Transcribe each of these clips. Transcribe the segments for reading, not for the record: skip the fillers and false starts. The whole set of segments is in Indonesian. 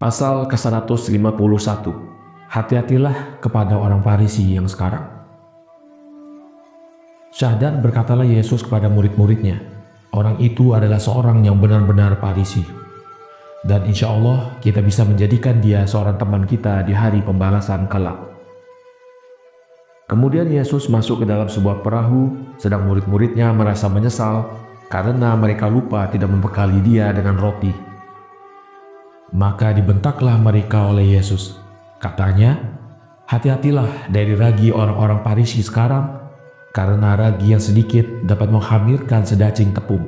Pasal ke-151. Hati-hatilah kepada orang Farisi yang sekarang. Syahdan berkatalah Yesus kepada murid-muridnya, orang itu adalah seorang yang benar-benar Farisi. Dan insya Allah kita bisa menjadikan dia seorang teman kita di hari pembalasan kelak. Kemudian Yesus masuk ke dalam sebuah perahu, sedang murid-muridnya merasa menyesal karena mereka lupa tidak membekali dia dengan roti. Maka dibentaklah mereka oleh Yesus. Katanya, hati-hatilah dari ragi orang-orang Farisi sekarang, karena ragi yang sedikit dapat menghamirkan sedacing tepung.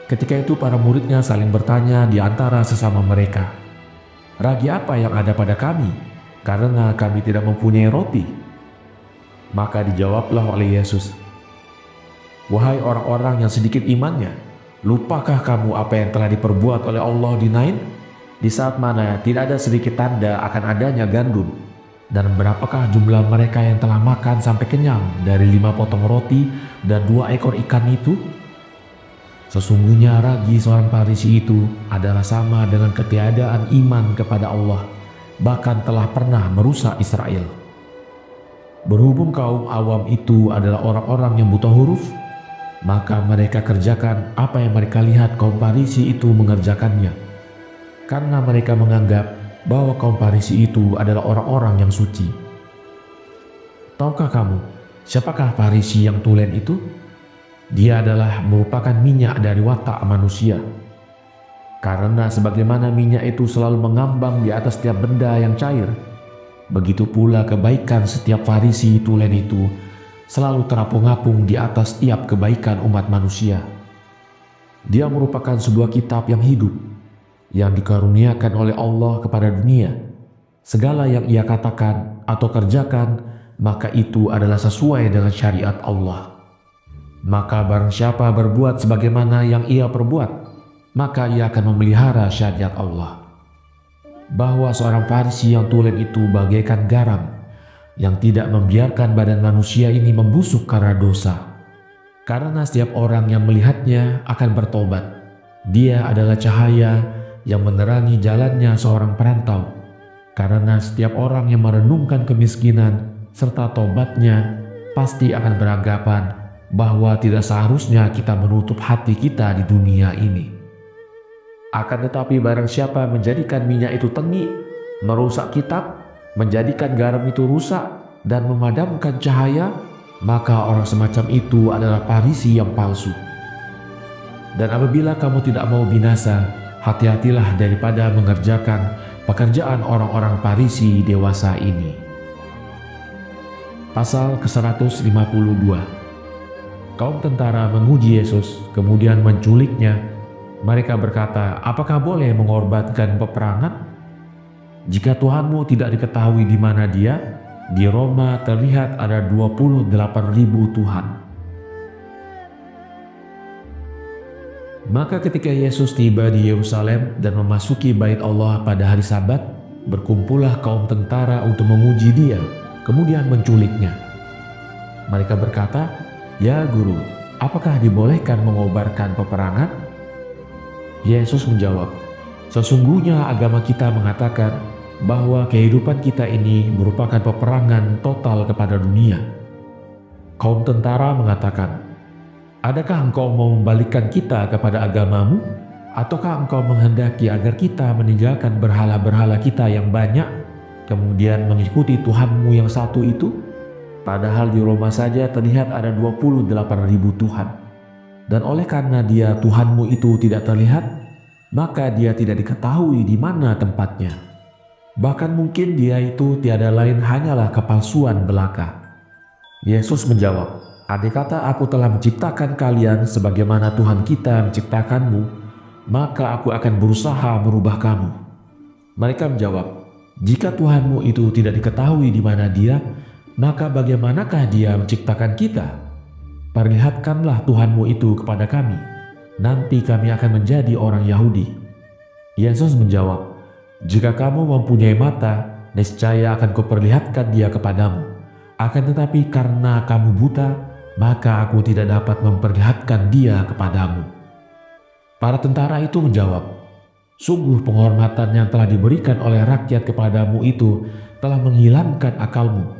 Ketika itu para muridnya saling bertanya di antara sesama mereka, ragi apa yang ada pada kami, karena kami tidak mempunyai roti? Maka dijawablah oleh Yesus, wahai orang-orang yang sedikit imannya, lupakah kamu apa yang telah diperbuat oleh Allah di Nain? Di saat mana tidak ada sedikit tanda akan adanya gandum. Dan berapakah jumlah mereka yang telah makan sampai kenyang dari 5 potong roti dan 2 ekor ikan itu? Sesungguhnya ragi seorang Farisi itu adalah sama dengan ketiadaan iman kepada Allah, bahkan telah pernah merusak Israel. Berhubung kaum awam itu adalah orang-orang yang buta huruf, maka mereka kerjakan apa yang mereka lihat kaum Farisi itu mengerjakannya. Karena mereka menganggap bahwa kaum Farisi itu adalah orang-orang yang suci. Tahukah kamu, siapakah Farisi yang tulen itu? Dia adalah merupakan minyak dari watak manusia. Karena sebagaimana minyak itu selalu mengambang di atas setiap benda yang cair, begitu pula kebaikan setiap Farisi tulen itu selalu terapung-apung di atas setiap kebaikan umat manusia. Dia merupakan sebuah kitab yang hidup, yang dikaruniakan oleh Allah kepada dunia. Segala yang ia katakan atau kerjakan, maka itu adalah sesuai dengan syariat Allah. Maka barang siapa berbuat sebagaimana yang ia perbuat, maka ia akan memelihara syariat Allah. Bahwa seorang Farisi yang tulen itu bagaikan garam, yang tidak membiarkan badan manusia ini membusuk karena dosa. Karena setiap orang yang melihatnya akan bertobat. Dia adalah cahaya yang menerangi jalannya seorang perantau. Karena setiap orang yang merenungkan kemiskinan serta tobatnya pasti akan beranggapan bahwa tidak seharusnya kita menutup hati kita di dunia ini. Akan tetapi barang siapa menjadikan minyak itu tengik, merusak kitab, menjadikan garam itu rusak, dan memadamkan cahaya, maka orang semacam itu adalah Farisi yang palsu. Dan apabila kamu tidak mau binasa, hati-hatilah daripada mengerjakan pekerjaan orang-orang Farisi dewasa ini. Pasal ke-152. Kaum tentara menguji Yesus, kemudian menculiknya. Mereka berkata, apakah boleh mengorbankan peperangan? Jika Tuhanmu tidak diketahui di mana dia, di Roma terlihat ada 28.000 Tuhan. Maka ketika Yesus tiba di Yerusalem dan memasuki bait Allah pada hari Sabat, berkumpullah kaum tentara untuk menguji dia, kemudian menculiknya. Mereka berkata, ya Guru, apakah dibolehkan mengobarkan peperangan? Yesus menjawab, sesungguhnya agama kita mengatakan bahwa kehidupan kita ini merupakan peperangan total kepada dunia. Kaum tentara mengatakan, adakah engkau mau membalikkan kita kepada agamamu? Ataukah engkau menghendaki agar kita meninggalkan berhala-berhala kita yang banyak, kemudian mengikuti Tuhanmu yang satu itu? Padahal di Roma saja terlihat ada 28.000 Tuhan. Dan oleh karena dia Tuhanmu itu tidak terlihat, maka dia tidak diketahui di mana tempatnya. Bahkan mungkin dia itu tiada lain hanyalah kepalsuan belaka. Yesus menjawab, andai kata aku telah menciptakan kalian sebagaimana Tuhan kita menciptakanmu, maka aku akan berusaha merubah kamu. Mereka menjawab, jika Tuhanmu itu tidak diketahui di mana dia, maka bagaimanakah dia menciptakan kita? Perlihatkanlah Tuhanmu itu kepada kami, nanti kami akan menjadi orang Yahudi. Yesus menjawab, jika kamu mempunyai mata, niscaya akan kuperlihatkan dia kepadamu. Akan tetapi karena kamu buta, maka aku tidak dapat memperlihatkan dia kepadamu. Para tentara itu menjawab, Sungguh penghormatan yang telah diberikan oleh rakyat kepadamu itu telah menghilangkan akalmu.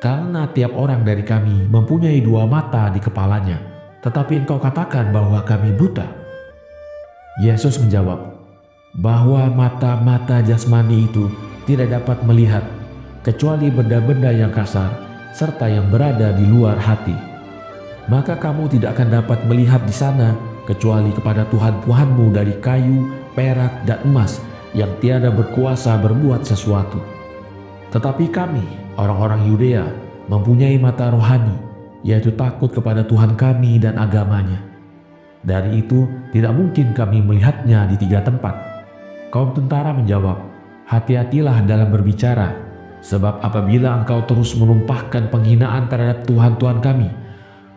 Karena tiap orang dari kami mempunyai 2 mata di kepalanya, tetapi engkau katakan bahwa kami buta." Yesus menjawab, "Bahwa mata-mata jasmani itu tidak dapat melihat, kecuali benda-benda yang kasar, serta yang berada di luar hati. Maka kamu tidak akan dapat melihat di sana, kecuali kepada Tuhan-Tuhanmu dari kayu, perak, dan emas, yang tiada berkuasa berbuat sesuatu. Tetapi kami, orang-orang Yudea, mempunyai mata rohani, yaitu takut kepada Tuhan kami dan agamanya. Dari itu tidak mungkin kami melihatnya di 3 tempat." Kaum tentara menjawab, "Hati-hatilah dalam berbicara, sebab apabila engkau terus menumpahkan penghinaan terhadap Tuhan-Tuhan kami,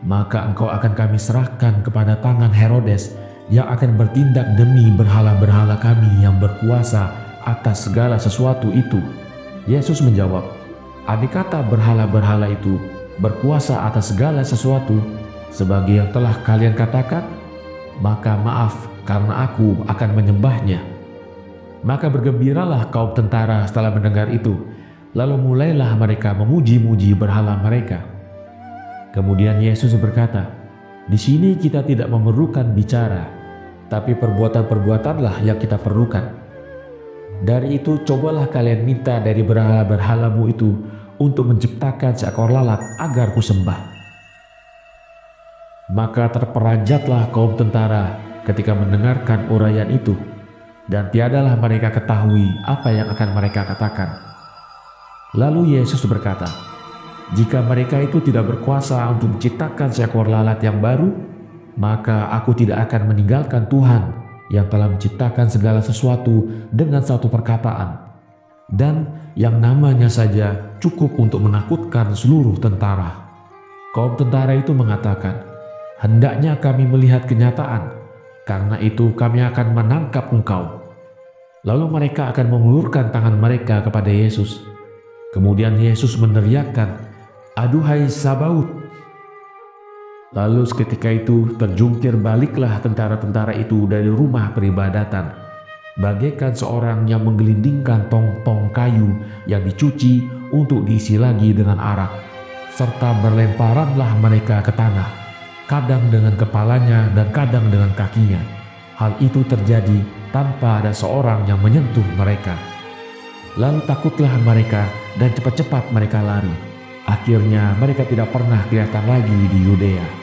maka engkau akan kami serahkan kepada tangan Herodes, yang akan bertindak demi berhala-berhala kami yang berkuasa atas segala sesuatu itu." Yesus menjawab, "Andai kata berhala-berhala itu berkuasa atas segala sesuatu, sebagai yang telah kalian katakan, maka maaf karena aku akan menyembahnya." Maka bergembiralah kaum tentara setelah mendengar itu, lalu mulailah mereka memuji-muji berhala mereka. Kemudian Yesus berkata, "Di sini kita tidak memerlukan bicara, tapi perbuatan-perbuatanlah yang kita perlukan. Dari itu cobalah kalian minta dari berhala-berhalamu itu untuk menciptakan seekor lalat agar kusembah." Maka terperanjatlah kaum tentara ketika mendengarkan uraian itu, dan tiadalah mereka ketahui apa yang akan mereka katakan. Lalu Yesus berkata, "Jika mereka itu tidak berkuasa untuk menciptakan seekor lalat yang baru, maka aku tidak akan meninggalkan Tuhan yang telah menciptakan segala sesuatu dengan satu perkataan, dan yang namanya saja cukup untuk menakutkan seluruh tentara." Kaum tentara itu mengatakan, "Hendaknya kami melihat kenyataan, karena itu kami akan menangkap engkau." Lalu mereka akan mengulurkan tangan mereka kepada Yesus. Kemudian Yesus meneriakkan, "Aduhai Sabaoth!" Lalu seketika itu terjungkir baliklah tentara-tentara itu dari rumah peribadatan, bagaikan seorang yang menggelindingkan tong-tong kayu yang dicuci untuk diisi lagi dengan arak, serta berlemparanlah mereka ke tanah, kadang dengan kepalanya dan kadang dengan kakinya. Hal itu terjadi tanpa ada seorang yang menyentuh mereka. Lalu takutlah mereka dan cepat-cepat mereka lari. Akhirnya mereka tidak pernah kelihatan lagi di Yudea.